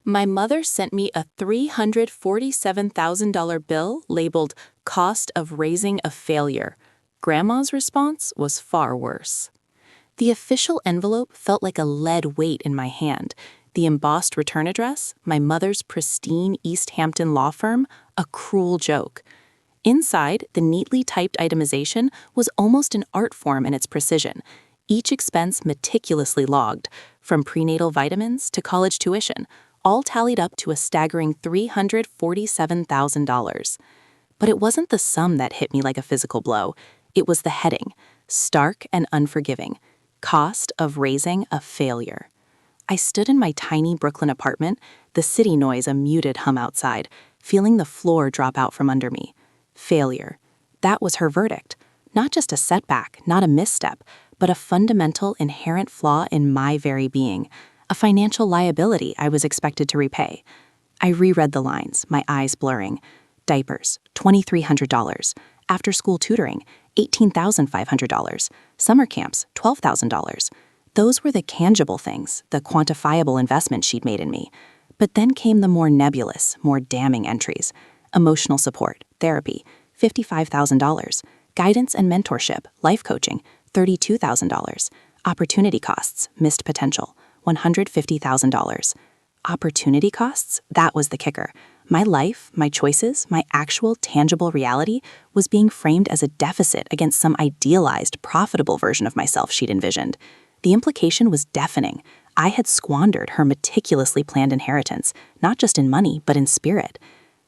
My mother sent me a $347,000 bill labeled Cost of Raising a Failure. Grandma's response was far worse. The official envelope felt like a lead weight in my hand. The embossed return address, my mother's pristine East Hampton law firm, a cruel joke. Inside, the neatly typed itemization was almost an art form in its precision, each expense meticulously logged, from prenatal vitamins to college tuition, all tallied up to a staggering $347,000. But it wasn't the sum that hit me like a physical blow. It was the heading, stark and unforgiving. Cost of raising a failure. I stood in my tiny Brooklyn apartment, the city noise a muted hum outside, feeling the floor drop out from under me. Failure. That was her verdict. Not just a setback, not a misstep, but a fundamental inherent flaw in my very being, a financial liability I was expected to repay. I reread the lines, my eyes blurring. Diapers, $2,300. After-school tutoring, $18,500. Summer camps, $12,000. Those were the tangible things, the quantifiable investment she'd made in me. But then came the more nebulous, more damning entries. Emotional support, therapy, $55,000. Guidance and mentorship, life coaching, $32,000. Opportunity costs, missed potential, $150,000. Opportunity costs? That was the kicker. My life, my choices, my actual tangible reality was being framed as a deficit against some idealized, profitable version of myself she'd envisioned. The implication was deafening. I had squandered her meticulously planned inheritance, not just in money, but in spirit.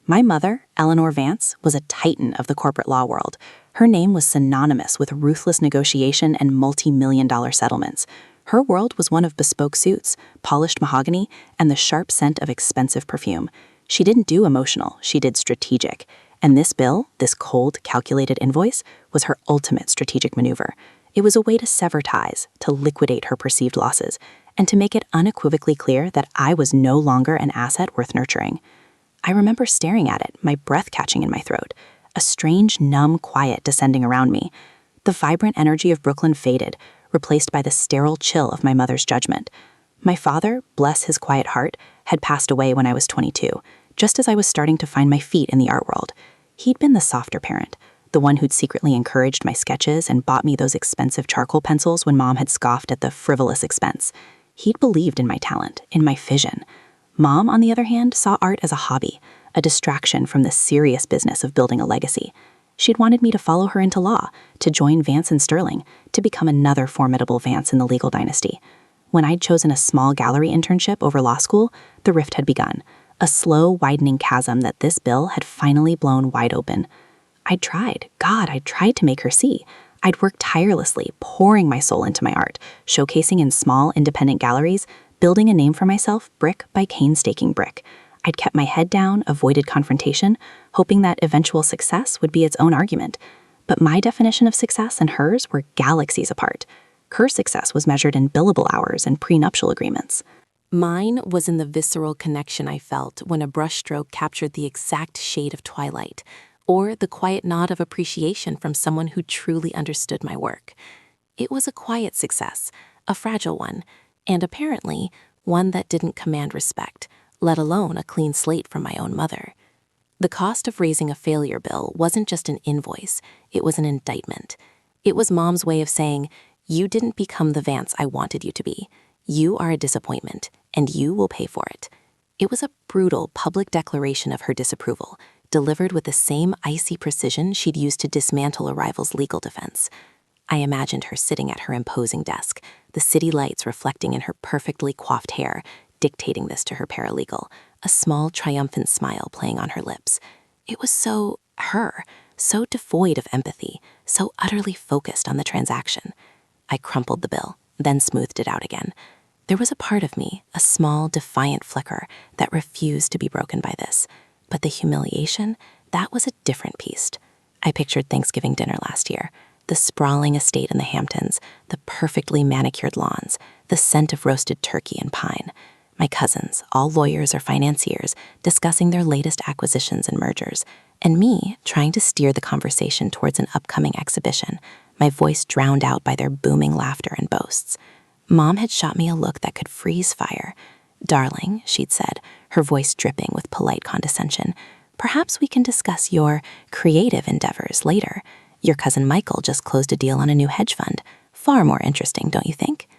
My mother, Eleanor Vance, was a titan of the corporate law world. Her name was synonymous with ruthless negotiation and multi-million-dollar settlements. Her world was one of bespoke suits, polished mahogany, and the sharp scent of expensive perfume. She didn't do emotional, she did strategic. And this bill, this cold, calculated invoice, was her ultimate strategic maneuver. It was a way to sever ties, to liquidate her perceived losses, and to make it unequivocally clear that I was no longer an asset worth nurturing. I remember staring at it, my breath catching in my throat, a strange, numb quiet descending around me. The vibrant energy of Brooklyn faded, replaced by the sterile chill of my mother's judgment. My father, bless his quiet heart, had passed away when I was 22, just as I was starting to find my feet in the art world. He'd been the softer parent, the one who'd secretly encouraged my sketches and bought me those expensive charcoal pencils when Mom had scoffed at the frivolous expense. He'd believed in my talent, in my vision. Mom, on the other hand, saw art as a hobby, a distraction from the serious business of building a legacy. She'd wanted me to follow her into law, to join Vance and Sterling, to become another formidable Vance in the legal dynasty. When I'd chosen a small gallery internship over law school, the rift had begun, a slow, widening chasm that this bill had finally blown wide open. I'd tried to make her see. I'd worked tirelessly, pouring my soul into my art, showcasing in small, independent galleries, building a name for myself brick by painstaking brick. I'd kept my head down, avoided confrontation, hoping that eventual success would be its own argument. But my definition of success and hers were galaxies apart. Her success was measured in billable hours and prenuptial agreements. Mine was in the visceral connection I felt when a brushstroke captured the exact shade of twilight, or the quiet nod of appreciation from someone who truly understood my work. It was a quiet success, a fragile one, and apparently one that didn't command respect, let alone a clean slate from my own mother. The cost of raising a failure bill wasn't just an invoice, it was an indictment. It was Mom's way of saying, "You didn't become the Vance I wanted you to be. You are a disappointment, and you will pay for it." It was a brutal public declaration of her disapproval, delivered with the same icy precision she'd used to dismantle a rival's legal defense. I imagined her sitting at her imposing desk, the city lights reflecting in her perfectly coiffed hair, dictating this to her paralegal, a small triumphant smile playing on her lips. It was so her, so devoid of empathy, so utterly focused on the transaction. I crumpled the bill, then smoothed it out again. There was a part of me, a small, defiant flicker, that refused to be broken by this. But the humiliation, that was a different beast. I pictured Thanksgiving dinner last year, the sprawling estate in the Hamptons, the perfectly manicured lawns, the scent of roasted turkey and pine. My cousins, all lawyers or financiers, discussing their latest acquisitions and mergers, and me trying to steer the conversation towards an upcoming exhibition, my voice drowned out by their booming laughter and boasts. Mom had shot me a look that could freeze fire. "Darling," she'd said, her voice dripping with polite condescension. "Perhaps we can discuss your creative endeavors later. Your cousin Michael just closed a deal on a new hedge fund. Far more interesting, don't you think?"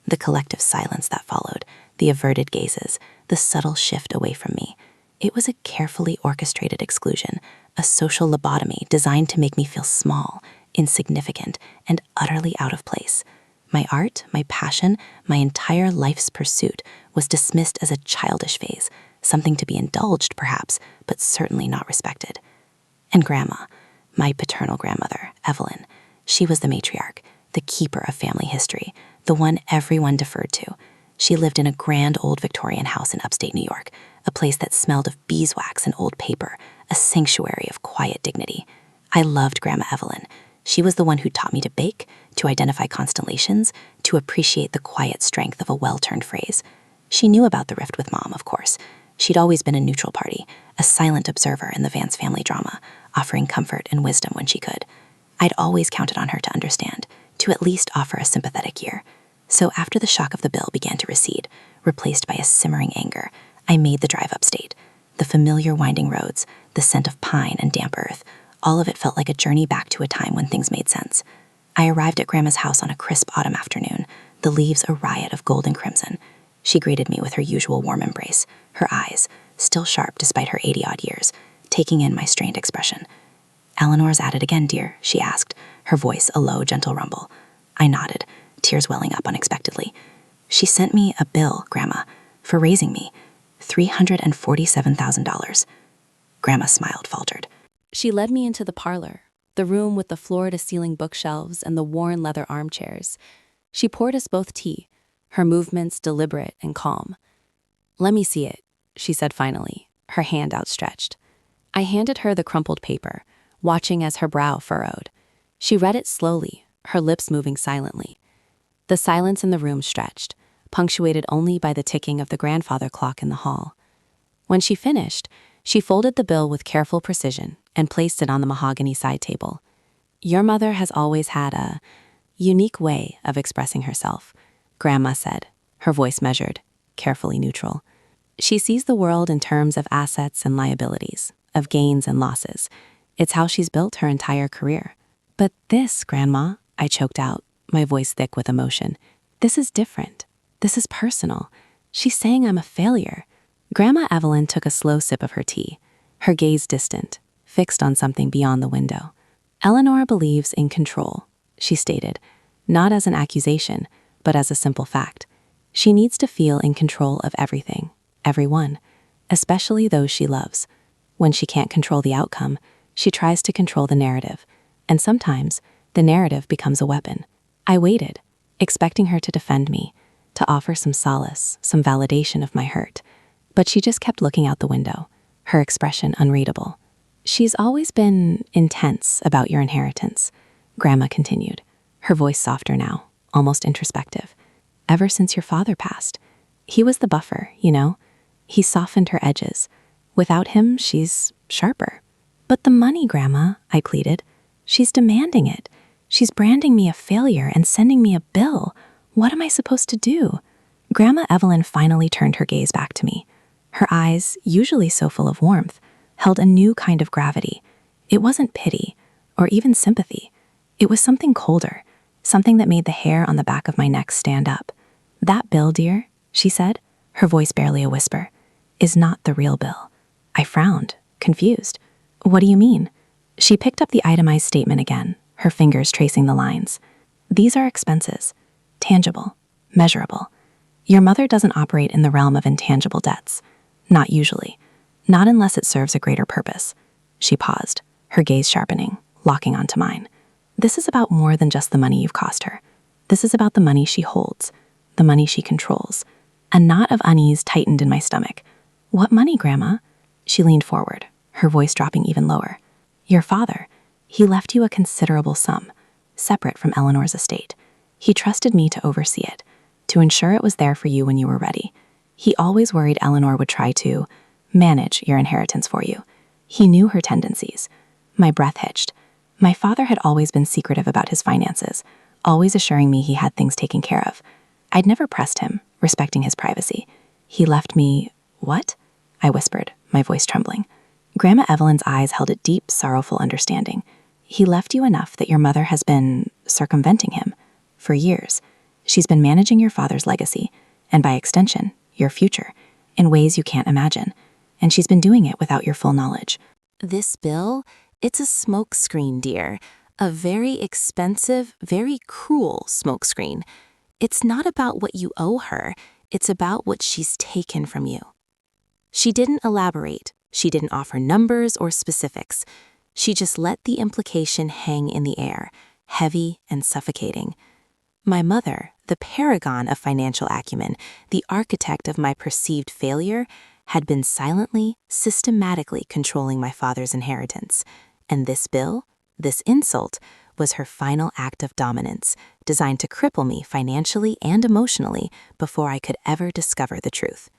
The collective silence that followed, the averted gazes, the subtle shift away from me. It was a carefully orchestrated exclusion, a social lobotomy designed to make me feel small, insignificant, and utterly out of place. My art, my passion, my entire life's pursuit was dismissed as a childish phase, something to be indulged, perhaps, but certainly not respected. And Grandma, my paternal grandmother, Evelyn, she was the matriarch, the keeper of family history, the one everyone deferred to. She lived in a grand old Victorian house in upstate New York, a place that smelled of beeswax and old paper, a sanctuary of quiet dignity. I loved Grandma Evelyn. She was the one who taught me to bake, to identify constellations, to appreciate the quiet strength of a well-turned phrase. She knew about the rift with Mom, of course. She'd always been a neutral party, a silent observer in the Vance family drama, offering comfort and wisdom when she could. I'd always counted on her to understand, to at least offer a sympathetic ear. So after the shock of the bill began to recede, replaced by a simmering anger, I made the drive upstate. The familiar winding roads, the scent of pine and damp earth, all of it felt like a journey back to a time when things made sense. I arrived at Grandma's house on a crisp autumn afternoon, the leaves a riot of gold and crimson. She greeted me with her usual warm embrace, her eyes, still sharp despite her 80-odd years, taking in my strained expression. "Eleanor's at it again, dear," she asked, her voice a low, gentle rumble. I nodded, tears welling up unexpectedly. "She sent me a bill, Grandma, for raising me. $347,000. Grandma smiled, faltered. She led me into the parlor, the room with the floor-to-ceiling bookshelves and the worn leather armchairs. She poured us both tea, her movements deliberate and calm. "Let me see it," she said finally, her hand outstretched. I handed her the crumpled paper, watching as her brow furrowed. She read it slowly, her lips moving silently. The silence in the room stretched, punctuated only by the ticking of the grandfather clock in the hall. When she finished, she folded the bill with careful precision and placed it on the mahogany side table. "Your mother has always had a unique way of expressing herself," Grandma said, her voice measured, carefully neutral. "She sees the world in terms of assets and liabilities, of gains and losses. It's how she's built her entire career. But this, Grandma," I choked out, my voice thick with emotion, "this is different. This is personal. She's saying I'm a failure." Grandma Evelyn took a slow sip of her tea, her gaze distant, fixed on something beyond the window. "Eleanor believes in control," she stated, not as an accusation, but as a simple fact. She needs to feel in control of everything, everyone, especially those she loves. When she can't control the outcome, she tries to control the narrative, and sometimes the narrative becomes a weapon. I waited, expecting her to defend me, to offer some solace, some validation of my hurt. But she just kept looking out the window, her expression unreadable. "She's always been intense about your inheritance," Grandma continued, her voice softer now, almost introspective. "Ever since your father passed. He was the buffer, you know. He softened her edges. Without him, she's sharper." "But the money, Grandma," I pleaded. "She's demanding it. She's branding me a failure and sending me a bill. What am I supposed to do?" Grandma Evelyn finally turned her gaze back to me. Her eyes, usually so full of warmth, held a new kind of gravity. It wasn't pity, or even sympathy. It was something colder, something that made the hair on the back of my neck stand up. "That bill, dear," she said, her voice barely a whisper, "is not the real bill." I frowned, confused. "What do you mean?" She picked up the itemized statement again, her fingers tracing the lines. "These are expenses, tangible, measurable. Your mother doesn't operate in the realm of intangible debts. Not usually. Not unless it serves a greater purpose." She paused, her gaze sharpening, locking onto mine. "This is about more than just the money you've cost her. This is about the money she holds, the money she controls." A knot of unease tightened in my stomach. "What money, Grandma?" She leaned forward, her voice dropping even lower. "Your father. He left you a considerable sum, separate from Eleanor's estate. He trusted me to oversee it, to ensure it was there for you when you were ready. He always worried Eleanor would try to manage your inheritance for you. He knew her tendencies." My breath hitched. My father had always been secretive about his finances, always assuring me he had things taken care of. I'd never pressed him, respecting his privacy. He left me, what? I whispered, my voice trembling. Grandma Evelyn's eyes held a deep, sorrowful understanding. He left you enough that your mother has been circumventing him for years. She's been managing your father's legacy, and by extension, your future, in ways you can't imagine. And she's been doing it without your full knowledge. This bill, it's a smokescreen, dear. A very expensive, very cruel smokescreen. It's not about what you owe her, it's about what she's taken from you. She didn't elaborate. She didn't offer numbers or specifics. She just let the implication hang in the air, heavy and suffocating. My mother, the paragon of financial acumen, the architect of my perceived failure, had been silently, systematically controlling my father's inheritance. And this bill, this insult, was her final act of dominance, designed to cripple me financially and emotionally before I could ever discover the truth.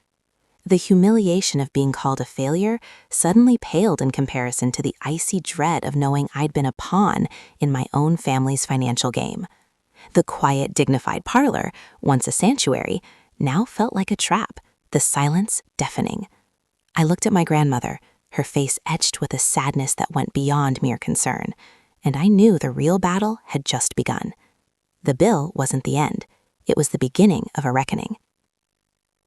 The humiliation of being called a failure suddenly paled in comparison to the icy dread of knowing I'd been a pawn in my own family's financial game. The quiet, dignified parlor, once a sanctuary, now felt like a trap, the silence deafening. I looked at my grandmother, her face etched with a sadness that went beyond mere concern, and I knew the real battle had just begun. The bill wasn't the end. It was the beginning of a reckoning.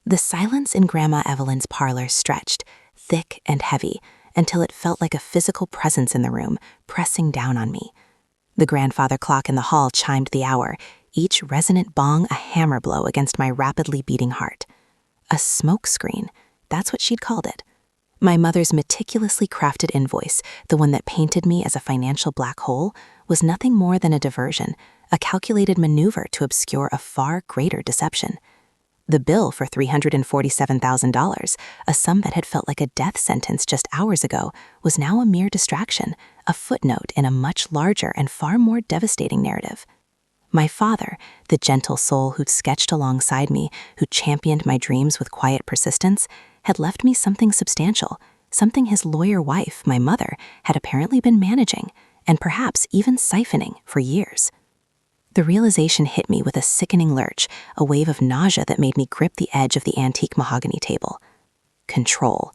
The silence in Grandma Evelyn's parlor stretched, thick and heavy, until it felt like a physical presence in the room, pressing down on me. The grandfather clock in the hall chimed the hour, each resonant bong a hammer blow against my rapidly beating heart. A smoke screen, that's what she'd called it. My mother's meticulously crafted invoice, the one that painted me as a financial black hole, was nothing more than a diversion, a calculated maneuver to obscure a far greater deception. The bill for $347,000, a sum that had felt like a death sentence just hours ago, was now a mere distraction, a footnote in a much larger and far more devastating narrative. My father, the gentle soul who'd sketched alongside me, who championed my dreams with quiet persistence, had left me something substantial, something his lawyer wife, my mother, had apparently been managing, and perhaps even siphoning for years. The realization hit me with a sickening lurch, a wave of nausea that made me grip the edge of the antique mahogany table. Control.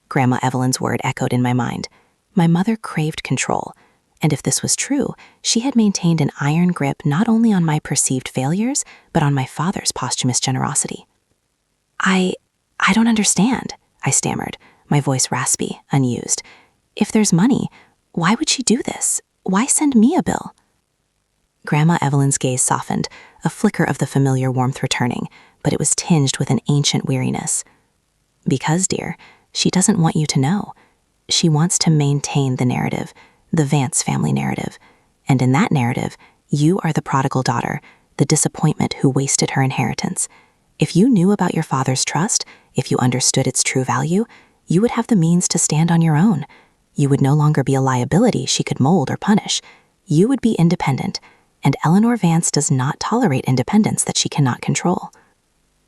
Grandma Evelyn's word echoed in my mind. My mother craved control, and if this was true, she had maintained an iron grip not only on my perceived failures, but on my father's posthumous generosity. I don't understand, I stammered, my voice raspy, unused. If there's money, why would she do this? Why send me a bill? Grandma Evelyn's gaze softened, a flicker of the familiar warmth returning, but it was tinged with an ancient weariness. Because, dear, she doesn't want you to know. She wants to maintain the narrative, the Vance family narrative. And in that narrative, you are the prodigal daughter, the disappointment who wasted her inheritance. If you knew about your father's trust, if you understood its true value, you would have the means to stand on your own. You would no longer be a liability she could mold or punish. You would be independent, and Eleanor Vance does not tolerate independence that she cannot control.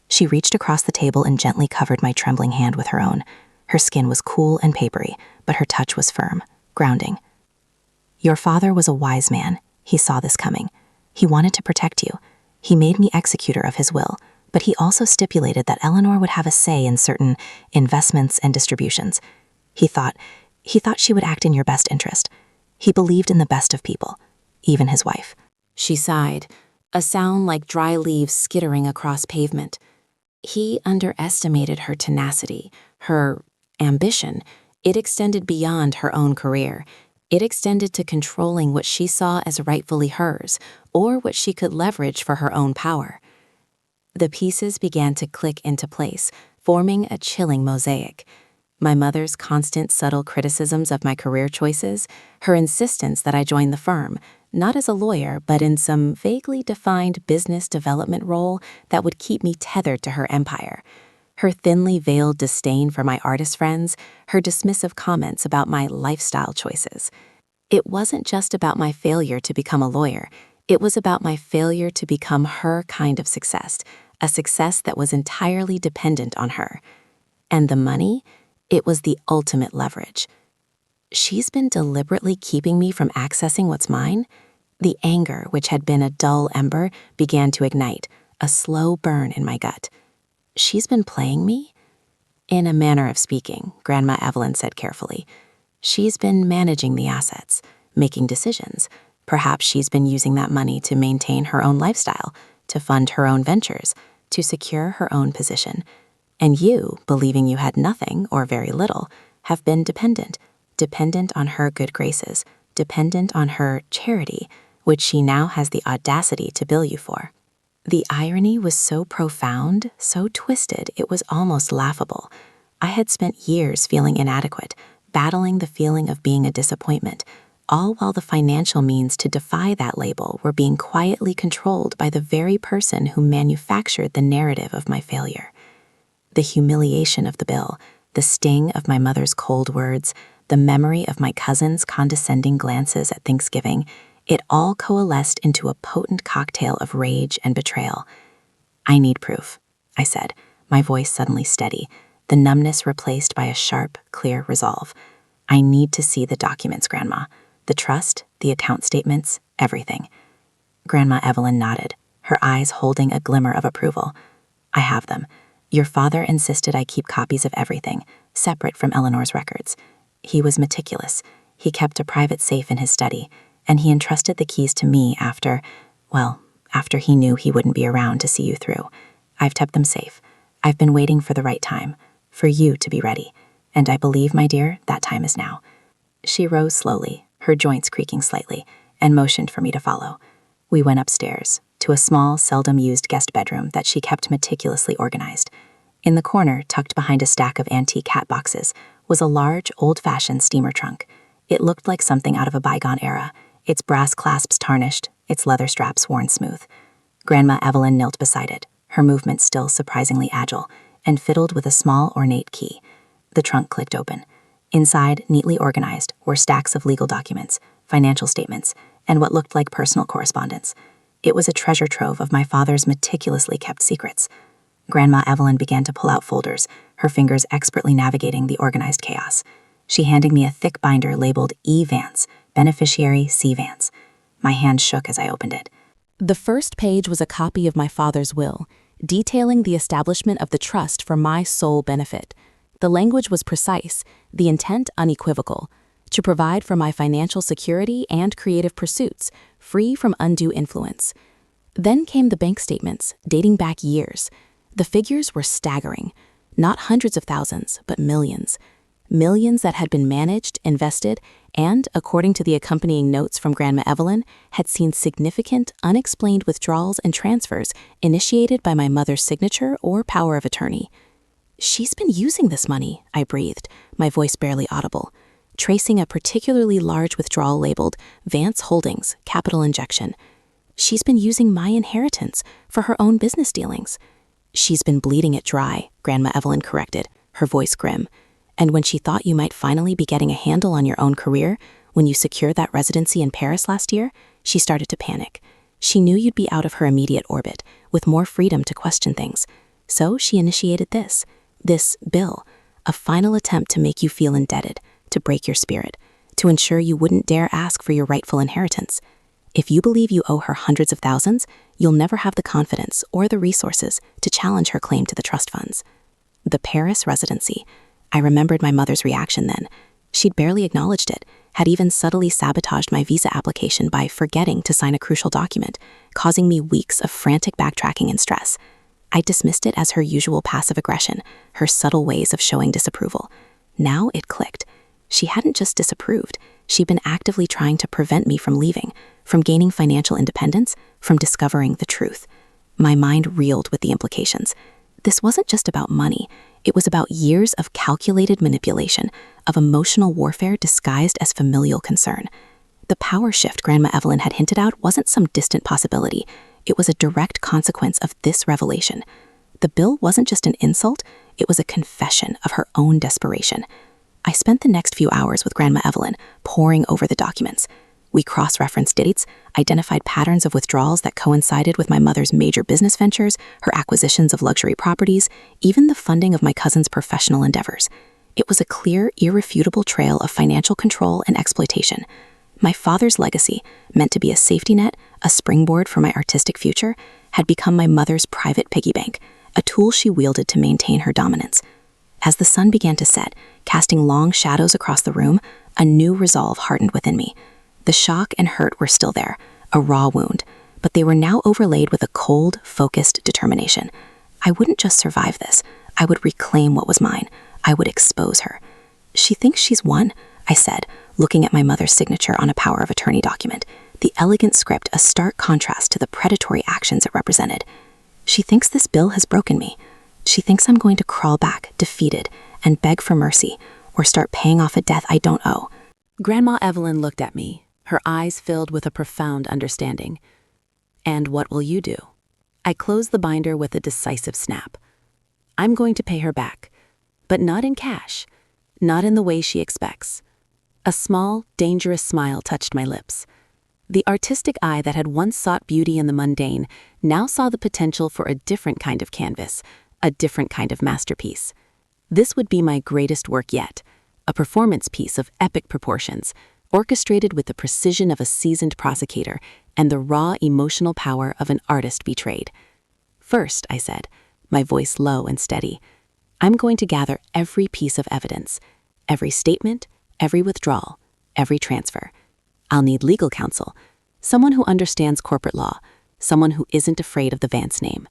She reached across the table and gently covered my trembling hand with her own. Her skin was cool and papery, but her touch was firm, grounding. Your father was a wise man. He saw this coming. He wanted to protect you. He made me executor of his will, but he also stipulated that Eleanor would have a say in certain investments and distributions. He thought she would act in your best interest. He believed in the best of people, even his wife. She sighed, a sound like dry leaves skittering across pavement. He underestimated her tenacity, her ambition. It extended beyond her own career. It extended to controlling what she saw as rightfully hers, or what she could leverage for her own power. The pieces began to click into place, forming a chilling mosaic. My mother's constant subtle criticisms of my career choices, her insistence that I join the firm, not as a lawyer, but in some vaguely defined business development role that would keep me tethered to her empire. Her thinly veiled disdain for my artist friends, her dismissive comments about my lifestyle choices. It wasn't just about my failure to become a lawyer. It was about my failure to become her kind of success, a success that was entirely dependent on her. And the money? It was the ultimate leverage. She's been deliberately keeping me from accessing what's mine? The anger, which had been a dull ember, began to ignite, a slow burn in my gut. She's been playing me? In a manner of speaking, Grandma Evelyn said carefully. She's been managing the assets, making decisions. Perhaps she's been using that money to maintain her own lifestyle, to fund her own ventures, to secure her own position. And you, believing you had nothing or very little, have been dependent on her good graces, dependent on her charity, which she now has the audacity to bill you for. The irony was so profound, so twisted, it was almost laughable. I had spent years feeling inadequate, battling the feeling of being a disappointment, all while the financial means to defy that label were being quietly controlled by the very person who manufactured the narrative of my failure. The humiliation of the bill, the sting of my mother's cold words, the memory of my cousin's condescending glances at Thanksgiving, it all coalesced into a potent cocktail of rage and betrayal. "I need proof," I said, my voice suddenly steady, the numbness replaced by a sharp, clear resolve. "I need to see the documents, Grandma. The trust, the account statements, everything." Grandma Evelyn nodded, her eyes holding a glimmer of approval. "I have them. Your father insisted I keep copies of everything, separate from Eleanor's records. He was meticulous. He kept a private safe in his study, and he entrusted the keys to me after he knew he wouldn't be around to see you through. I've kept them safe. I've been waiting for the right time, for you to be ready, and I believe, my dear, that time is now." She rose slowly, her joints creaking slightly, and motioned for me to follow. We went upstairs, to a small, seldom-used guest bedroom that she kept meticulously organized. In the corner, tucked behind a stack of antique hat boxes, was a large, old-fashioned steamer trunk. It looked like something out of a bygone era, its brass clasps tarnished, its leather straps worn smooth. Grandma Evelyn knelt beside it, her movements still surprisingly agile, and fiddled with a small, ornate key. The trunk clicked open. Inside, neatly organized, were stacks of legal documents, financial statements, and what looked like personal correspondence. It was a treasure trove of my father's meticulously kept secrets. Grandma Evelyn began to pull out folders, her fingers expertly navigating the organized chaos. She handed me a thick binder labeled E. Vance, Beneficiary C. Vance. My hand shook as I opened it. The first page was a copy of my father's will, detailing the establishment of the trust for my sole benefit. The language was precise, the intent unequivocal, to provide for my financial security and creative pursuits, free from undue influence. Then came the bank statements, dating back years. The figures were staggering, not hundreds of thousands, but millions. Millions that had been managed, invested, and, according to the accompanying notes from Grandma Evelyn, had seen significant, unexplained withdrawals and transfers initiated by my mother's signature or power of attorney. "She's been using this money," I breathed, my voice barely audible, tracing a particularly large withdrawal labeled Vance Holdings, Capital Injection. "She's been using my inheritance for her own business dealings." "She's been bleeding it dry," Grandma Evelyn corrected, her voice grim. "And when she thought you might finally be getting a handle on your own career, when you secured that residency in Paris last year, she started to panic. She knew you'd be out of her immediate orbit, with more freedom to question things. So she initiated this bill, a final attempt to make you feel indebted, to break your spirit, to ensure you wouldn't dare ask for your rightful inheritance. If you believe you owe her hundreds of thousands, you'll never have the confidence or the resources to challenge her claim to the trust funds." The Paris residency. I remembered my mother's reaction then. She'd barely acknowledged it, had even subtly sabotaged my visa application by forgetting to sign a crucial document, causing me weeks of frantic backtracking and stress. I dismissed it as her usual passive aggression, her subtle ways of showing disapproval. Now it clicked. She hadn't just disapproved, she'd been actively trying to prevent me from leaving, from gaining financial independence, from discovering the truth. My mind reeled with the implications. This wasn't just about money. It was about years of calculated manipulation, of emotional warfare disguised as familial concern. The power shift Grandma Evelyn had hinted at wasn't some distant possibility. It was a direct consequence of this revelation. The bill wasn't just an insult, it was a confession of her own desperation. I spent the next few hours with Grandma Evelyn, poring over the documents. We cross-referenced dates, identified patterns of withdrawals that coincided with my mother's major business ventures, her acquisitions of luxury properties, even the funding of my cousin's professional endeavors. It was a clear, irrefutable trail of financial control and exploitation. My father's legacy, meant to be a safety net, a springboard for my artistic future, had become my mother's private piggy bank, a tool she wielded to maintain her dominance. As the sun began to set, casting long shadows across the room, a new resolve hardened within me. The shock and hurt were still there, a raw wound, but they were now overlaid with a cold, focused determination. I wouldn't just survive this. I would reclaim what was mine. I would expose her. "She thinks she's won," I said, looking at my mother's signature on a power of attorney document, the elegant script a stark contrast to the predatory actions it represented. "She thinks this bill has broken me. She thinks I'm going to crawl back, defeated, and beg for mercy, or start paying off a debt I don't owe." Grandma Evelyn looked at me, her eyes filled with a profound understanding. "And what will you do?" I closed the binder with a decisive snap. "I'm going to pay her back, but not in cash, not in the way she expects." A small, dangerous smile touched my lips. The artistic eye that had once sought beauty in the mundane now saw the potential for a different kind of canvas, a different kind of masterpiece. This would be my greatest work yet, a performance piece of epic proportions, orchestrated with the precision of a seasoned prosecutor and the raw emotional power of an artist betrayed. "First," I said, my voice low and steady, "I'm going to gather every piece of evidence, every statement, every withdrawal, every transfer. I'll need legal counsel, someone who understands corporate law, someone who isn't afraid of the Vance name."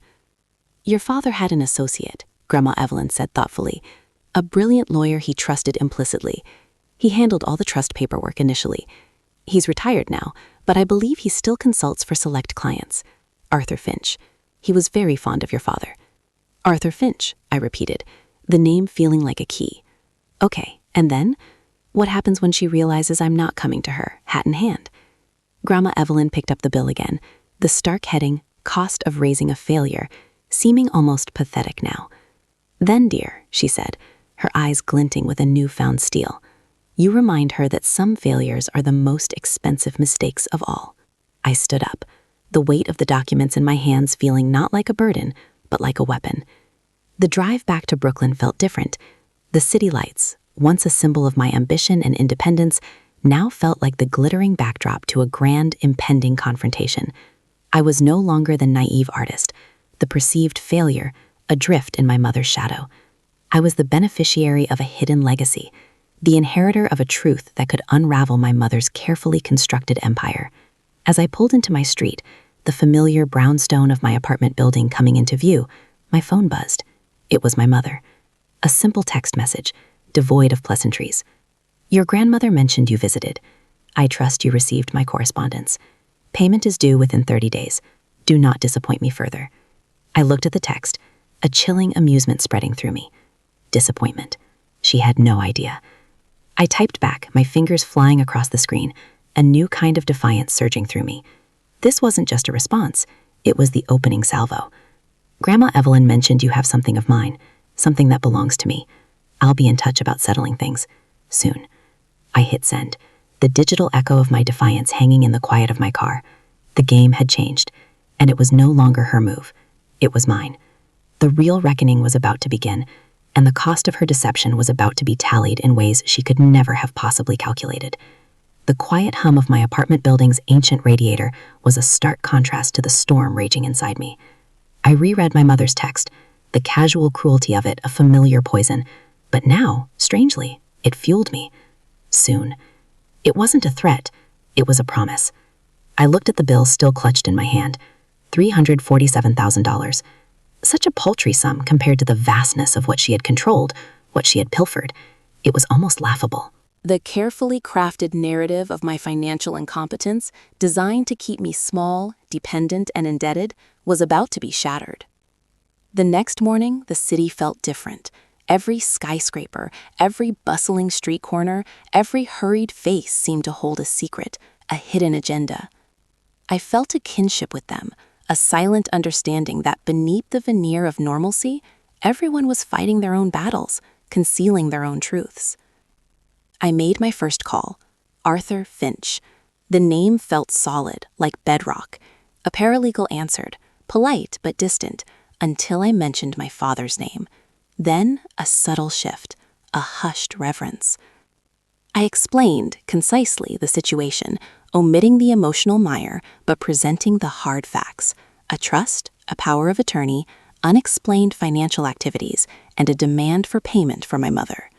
"Your father had an associate," Grandma Evelyn said thoughtfully, "a brilliant lawyer he trusted implicitly. He handled all the trust paperwork initially. He's retired now, but I believe he still consults for select clients. Arthur Finch. He was very fond of your father." "Arthur Finch," I repeated, the name feeling like a key. "Okay, and then? What happens when she realizes I'm not coming to her, hat in hand?" Grandma Evelyn picked up the bill again, the stark heading, "Cost of Raising a Failure," seeming almost pathetic now. "Then, dear," she said, her eyes glinting with a newfound steel, "you remind her that some failures are the most expensive mistakes of all." I stood up, the weight of the documents in my hands feeling not like a burden, but like a weapon. The drive back to Brooklyn felt different. The city lights, once a symbol of my ambition and independence, now felt like the glittering backdrop to a grand, impending confrontation. I was no longer the naive artist, the perceived failure, adrift in my mother's shadow. I was the beneficiary of a hidden legacy, the inheritor of a truth that could unravel my mother's carefully constructed empire. As I pulled into my street, the familiar brownstone of my apartment building coming into view, my phone buzzed. It was my mother. A simple text message, devoid of pleasantries. "Your grandmother mentioned you visited. I trust you received my correspondence. Payment is due within 30 days. Do not disappoint me further." I looked at the text, a chilling amusement spreading through me. Disappointment. She had no idea. I typed back, my fingers flying across the screen, a new kind of defiance surging through me. This wasn't just a response, it was the opening salvo. "Grandma Evelyn mentioned you have something of mine, something that belongs to me. I'll be in touch about settling things. Soon." I hit send, the digital echo of my defiance hanging in the quiet of my car. The game had changed, and it was no longer her move. It was mine. The real reckoning was about to begin, and the cost of her deception was about to be tallied in ways she could never have possibly calculated. The quiet hum of my apartment building's ancient radiator was a stark contrast to the storm raging inside me. I reread my mother's text, the casual cruelty of it a familiar poison, but now, strangely, it fueled me. Soon. It wasn't a threat, it was a promise. I looked at the bill still clutched in my hand, $347,000. Such a paltry sum compared to the vastness of what she had controlled, what she had pilfered. It was almost laughable. The carefully crafted narrative of my financial incompetence, designed to keep me small, dependent, and indebted, was about to be shattered. The next morning, the city felt different. Every skyscraper, every bustling street corner, every hurried face seemed to hold a secret, a hidden agenda. I felt a kinship with them, a silent understanding that beneath the veneer of normalcy, everyone was fighting their own battles, concealing their own truths. I made my first call, Arthur Finch. The name felt solid, like bedrock. A paralegal answered, polite but distant, until I mentioned my father's name. Then a subtle shift, a hushed reverence. I explained, concisely, the situation, omitting the emotional mire, but presenting the hard facts: a trust, a power of attorney, unexplained financial activities, and a demand for payment from my mother.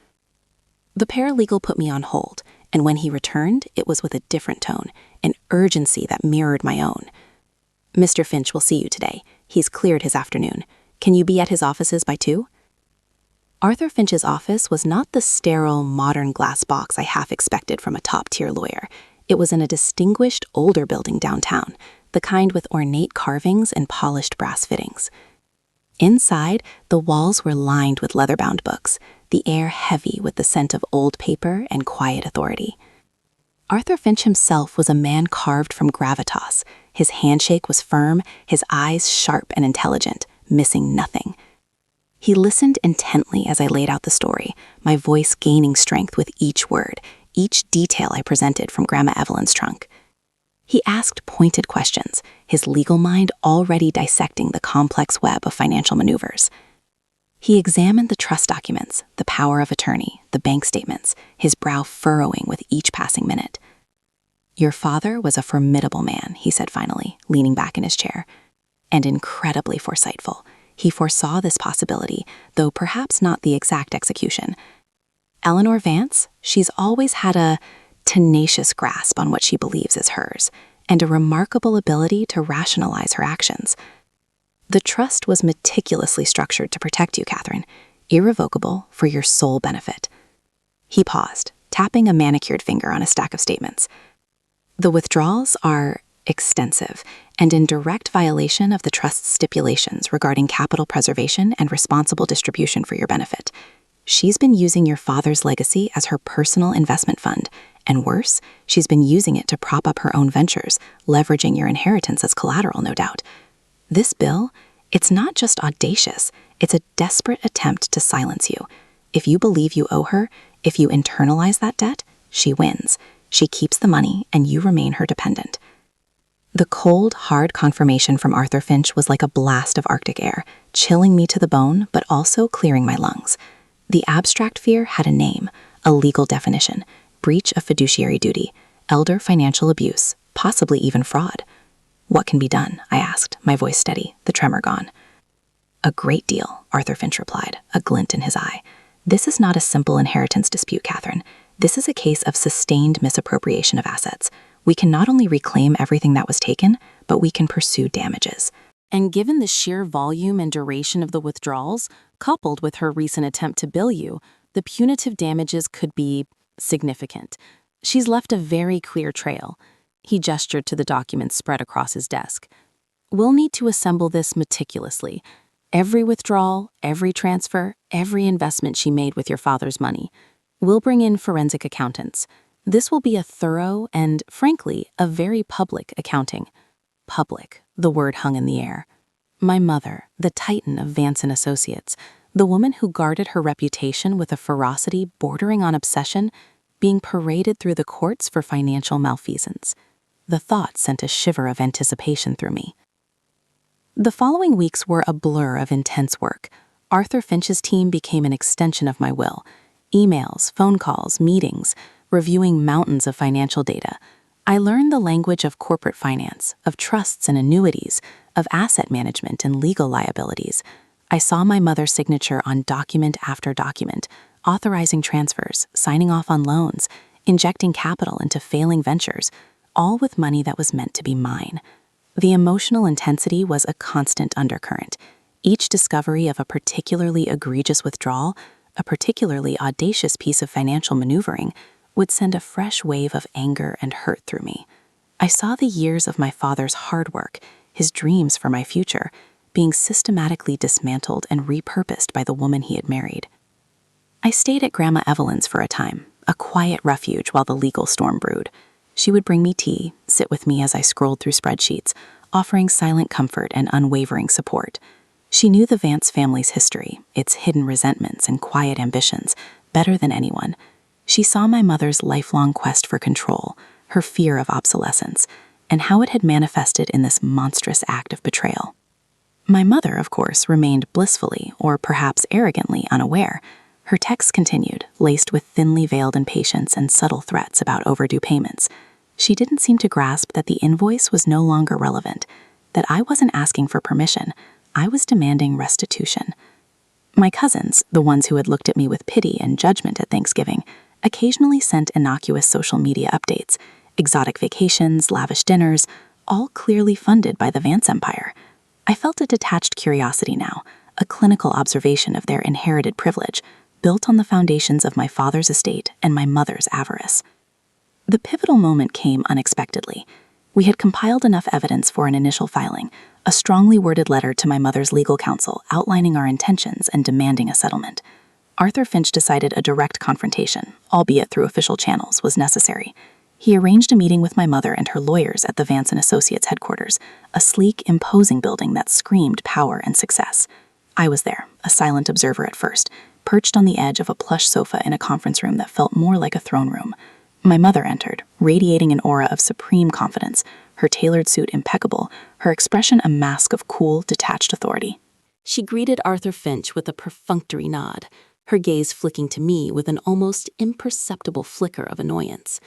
The paralegal put me on hold, and when he returned, it was with a different tone, an urgency that mirrored my own. "Mr. Finch will see you today. He's cleared his afternoon. Can you be at his offices by 2?" Arthur Finch's office was not the sterile, modern glass box I half expected from a top-tier lawyer. It was in a distinguished, older building downtown, the kind with ornate carvings and polished brass fittings. Inside, the walls were lined with leather-bound books, the air heavy with the scent of old paper and quiet authority. Arthur Finch himself was a man carved from gravitas. His handshake was firm, his eyes sharp and intelligent, missing nothing. He listened intently as I laid out the story, my voice gaining strength with each word, each detail I presented from Grandma Evelyn's trunk. He asked pointed questions, his legal mind already dissecting the complex web of financial maneuvers. He examined the trust documents, the power of attorney, the bank statements, his brow furrowing with each passing minute. "Your father was a formidable man," he said finally, leaning back in his chair, "and incredibly foresightful. He foresaw this possibility, though perhaps not the exact execution. Eleanor Vance, she's always had a tenacious grasp on what she believes is hers, and a remarkable ability to rationalize her actions. The trust was meticulously structured to protect you, Catherine, irrevocable for your sole benefit." He paused, tapping a manicured finger on a stack of statements. "The withdrawals are extensive and in direct violation of the trust's stipulations regarding capital preservation and responsible distribution for your benefit. She's been using your father's legacy as her personal investment fund, and worse, she's been using it to prop up her own ventures, leveraging your inheritance as collateral, no doubt. This bill, it's not just audacious, it's a desperate attempt to silence you. If you believe you owe her, if you internalize that debt, she wins. She keeps the money, and you remain her dependent." The cold, hard confirmation from Arthur Finch was like a blast of Arctic air, chilling me to the bone, but also clearing my lungs. The abstract fear had a name, a legal definition: breach of fiduciary duty, elder financial abuse, possibly even fraud. "What can be done?" I asked, my voice steady, the tremor gone. "A great deal," Arthur Finch replied, a glint in his eye. "This is not a simple inheritance dispute, Catherine. This is a case of sustained misappropriation of assets. We can not only reclaim everything that was taken, but we can pursue damages." And given the sheer volume and duration of the withdrawals, coupled with her recent attempt to bill you, the punitive damages could be significant. She's left a very clear trail. He gestured to the documents spread across his desk. "We'll need to assemble this meticulously. Every withdrawal, every transfer, every investment she made with your father's money. We'll bring in forensic accountants. This will be a thorough and, frankly, a very public accounting." Public, the word hung in the air. My mother, the titan of Vance & Associates, the woman who guarded her reputation with a ferocity bordering on obsession, being paraded through the courts for financial malfeasance. The thought sent a shiver of anticipation through me. The following weeks were a blur of intense work. Arthur Finch's team became an extension of my will. Emails, phone calls, meetings, reviewing mountains of financial data. I learned the language of corporate finance, of trusts and annuities, of asset management and legal liabilities. I saw my mother's signature on document after document, authorizing transfers, signing off on loans, injecting capital into failing ventures, all with money that was meant to be mine. The emotional intensity was a constant undercurrent. Each discovery of a particularly egregious withdrawal, a particularly audacious piece of financial maneuvering, would send a fresh wave of anger and hurt through me. I saw the years of my father's hard work, his dreams for my future, being systematically dismantled and repurposed by the woman he had married. I stayed at Grandma Evelyn's for a time, a quiet refuge while the legal storm brewed. She would bring me tea, sit with me as I scrolled through spreadsheets, offering silent comfort and unwavering support. She knew the Vance family's history, its hidden resentments and quiet ambitions, better than anyone. She saw my mother's lifelong quest for control, her fear of obsolescence, and how it had manifested in this monstrous act of betrayal. My mother, of course, remained blissfully, or perhaps arrogantly, unaware. Her texts continued, laced with thinly veiled impatience and subtle threats about overdue payments. She didn't seem to grasp that the invoice was no longer relevant, that I wasn't asking for permission. I was demanding restitution. My cousins, the ones who had looked at me with pity and judgment at Thanksgiving, occasionally sent innocuous social media updates, exotic vacations, lavish dinners, all clearly funded by the Vance empire. I felt a detached curiosity now, a clinical observation of their inherited privilege, built on the foundations of my father's estate and my mother's avarice. The pivotal moment came unexpectedly. We had compiled enough evidence for an initial filing, a strongly worded letter to my mother's legal counsel outlining our intentions and demanding a settlement. Arthur Finch decided a direct confrontation, albeit through official channels, was necessary. He arranged a meeting with my mother and her lawyers at the Vance & Associates headquarters, a sleek, imposing building that screamed power and success. I was there, a silent observer at first, perched on the edge of a plush sofa in a conference room that felt more like a throne room. My mother entered, radiating an aura of supreme confidence, her tailored suit impeccable, her expression a mask of cool, detached authority. She greeted Arthur Finch with a perfunctory nod, her gaze flicking to me with an almost imperceptible flicker of annoyance.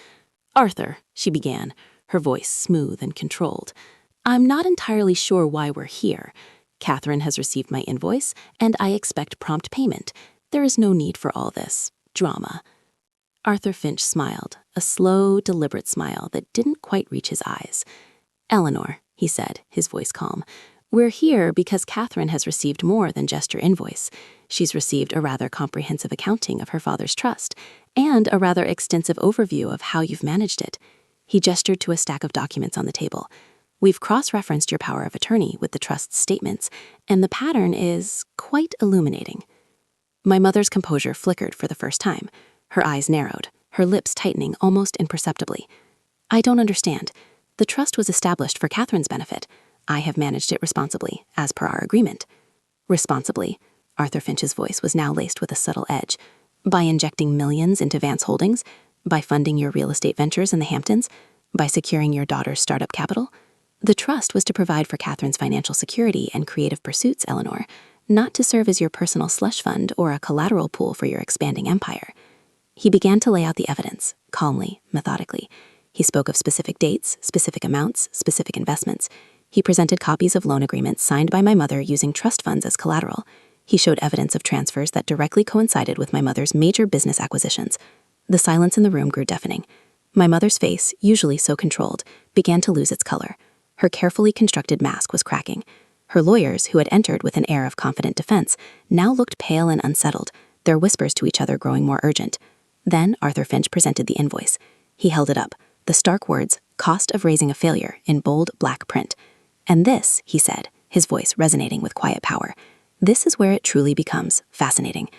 "Arthur," she began, her voice smooth and controlled, "I'm not entirely sure why we're here. Catherine has received my invoice, and I expect prompt payment. There is no need for all this drama." Arthur Finch smiled, a slow, deliberate smile that didn't quite reach his eyes. "Eleanor," he said, his voice calm, "we're here because Catherine has received more than just your invoice. She's received a rather comprehensive accounting of her father's trust, and a rather extensive overview of how you've managed it." He gestured to a stack of documents on the table. "We've cross-referenced your power of attorney with the trust's statements, and the pattern is quite illuminating." My mother's composure flickered for the first time. Her eyes narrowed, her lips tightening almost imperceptibly. "I don't understand. The trust was established for Catherine's benefit. I have managed it responsibly, as per our agreement." "Responsibly?" Arthur Finch's voice was now laced with a subtle edge. "By injecting millions into Vance Holdings? By funding your real estate ventures in the Hamptons? By securing your daughter's startup capital? The trust was to provide for Catherine's financial security and creative pursuits, Eleanor, not to serve as your personal slush fund or a collateral pool for your expanding empire." He began to lay out the evidence, calmly, methodically. He spoke of specific dates, specific amounts, specific investments. He presented copies of loan agreements signed by my mother using trust funds as collateral. He showed evidence of transfers that directly coincided with my mother's major business acquisitions. The silence in the room grew deafening. My mother's face, usually so controlled, began to lose its color. Her carefully constructed mask was cracking. Her lawyers, who had entered with an air of confident defense, now looked pale and unsettled, their whispers to each other growing more urgent. Then Arthur Finch presented the invoice. He held it up, the stark words, "Cost of raising a failure," in bold black print. "And this," he said, his voice resonating with quiet power, "this is where it truly becomes fascinating.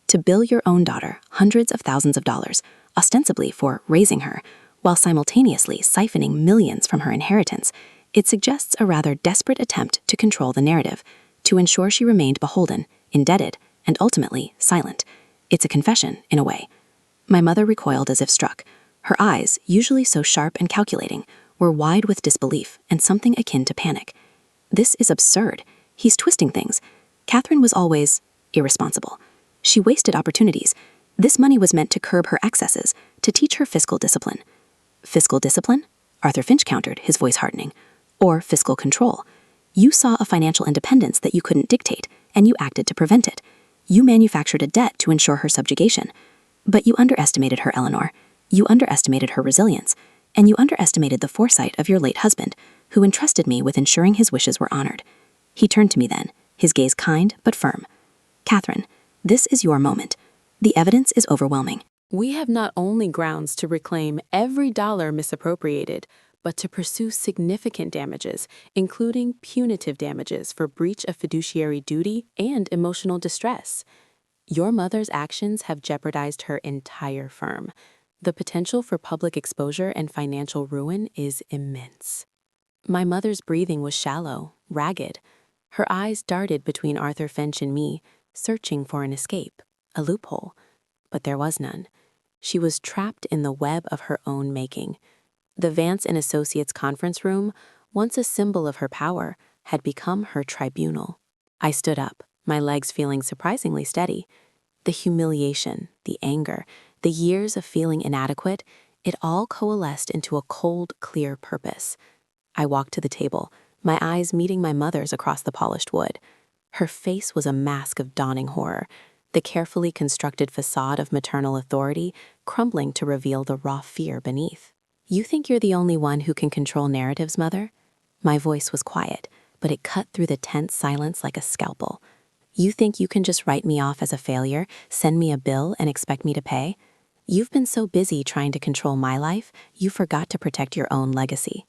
To bill your own daughter hundreds of thousands of dollars, ostensibly for raising her, while simultaneously siphoning millions from her inheritance, it suggests a rather desperate attempt to control the narrative, to ensure she remained beholden, indebted, and ultimately silent. It's a confession, in a way." My mother recoiled as if struck. Her eyes, usually so sharp and calculating, were wide with disbelief and something akin to panic. "This is absurd. He's twisting things. Catherine was always irresponsible. She wasted opportunities. This money was meant to curb her excesses, to teach her fiscal discipline." "Fiscal discipline?" Arthur Finch countered, his voice hardening. "Or fiscal control. You saw a financial independence that you couldn't dictate, and you acted to prevent it. You manufactured a debt to ensure her subjugation. But you underestimated her, Eleanor. You underestimated her resilience, and you underestimated the foresight of your late husband, who entrusted me with ensuring his wishes were honored." He turned to me then, his gaze kind but firm. "Catherine, this is your moment. The evidence is overwhelming. We have not only grounds to reclaim every dollar misappropriated, but to pursue significant damages, including punitive damages for breach of fiduciary duty and emotional distress. Your mother's actions have jeopardized her entire firm. The potential for public exposure and financial ruin is immense." My mother's breathing was shallow, ragged. Her eyes darted between Arthur Finch and me, searching for an escape, a loophole. But there was none. She was trapped in the web of her own making. The Vance & Associates conference room, once a symbol of her power, had become her tribunal. I stood up, my legs feeling surprisingly steady. The humiliation, the anger, the years of feeling inadequate, it all coalesced into a cold, clear purpose. I walked to the table, my eyes meeting my mother's across the polished wood. Her face was a mask of dawning horror, the carefully constructed facade of maternal authority crumbling to reveal the raw fear beneath. "You think you're the only one who can control narratives, Mother?" My voice was quiet, but it cut through the tense silence like a scalpel. "You think you can just write me off as a failure, send me a bill, and expect me to pay? You've been so busy trying to control my life, you forgot to protect your own legacy."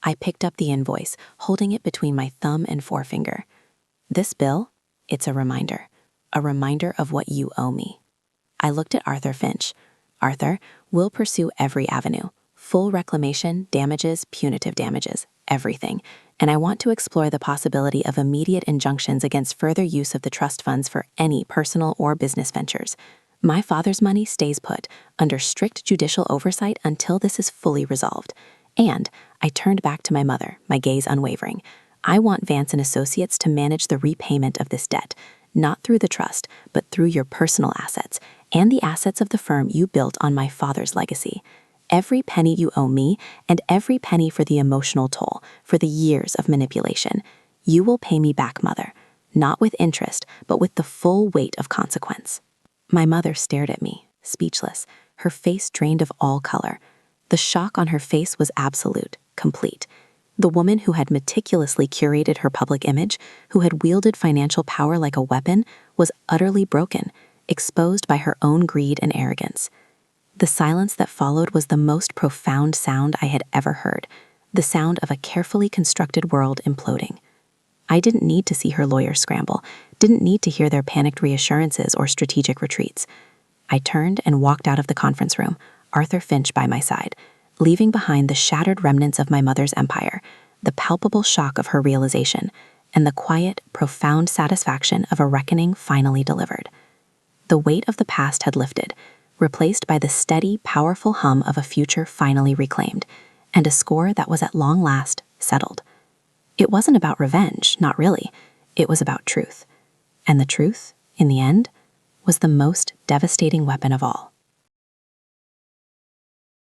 I picked up the invoice, holding it between my thumb and forefinger. "This bill? It's a reminder of what you owe me." I looked at Arthur Finch. "Arthur, we'll pursue every avenue. Full reclamation, damages, punitive damages, everything. And I want to explore the possibility of immediate injunctions against further use of the trust funds for any personal or business ventures. My father's money stays put, under strict judicial oversight until this is fully resolved." And I turned back to my mother, my gaze unwavering. "I want Vance and Associates to manage the repayment of this debt, not through the trust, but through your personal assets and the assets of the firm you built on my father's legacy. Every penny you owe me, and every penny for the emotional toll, for the years of manipulation. You will pay me back, Mother, not with interest, but with the full weight of consequence." My mother stared at me, speechless, her face drained of all color. The shock on her face was absolute, complete. The woman who had meticulously curated her public image, who had wielded financial power like a weapon, was utterly broken, exposed by her own greed and arrogance. The silence that followed was the most profound sound I had ever heard, the sound of a carefully constructed world imploding. I didn't need to see her lawyers scramble, didn't need to hear their panicked reassurances or strategic retreats. I turned and walked out of the conference room, Arthur Finch by my side, leaving behind the shattered remnants of my mother's empire, the palpable shock of her realization, and the quiet, profound satisfaction of a reckoning finally delivered. The weight of the past had lifted, replaced by the steady, powerful hum of a future finally reclaimed, and a score that was at long last settled. It wasn't about revenge, not really. It was about truth. And the truth, in the end, was the most devastating weapon of all.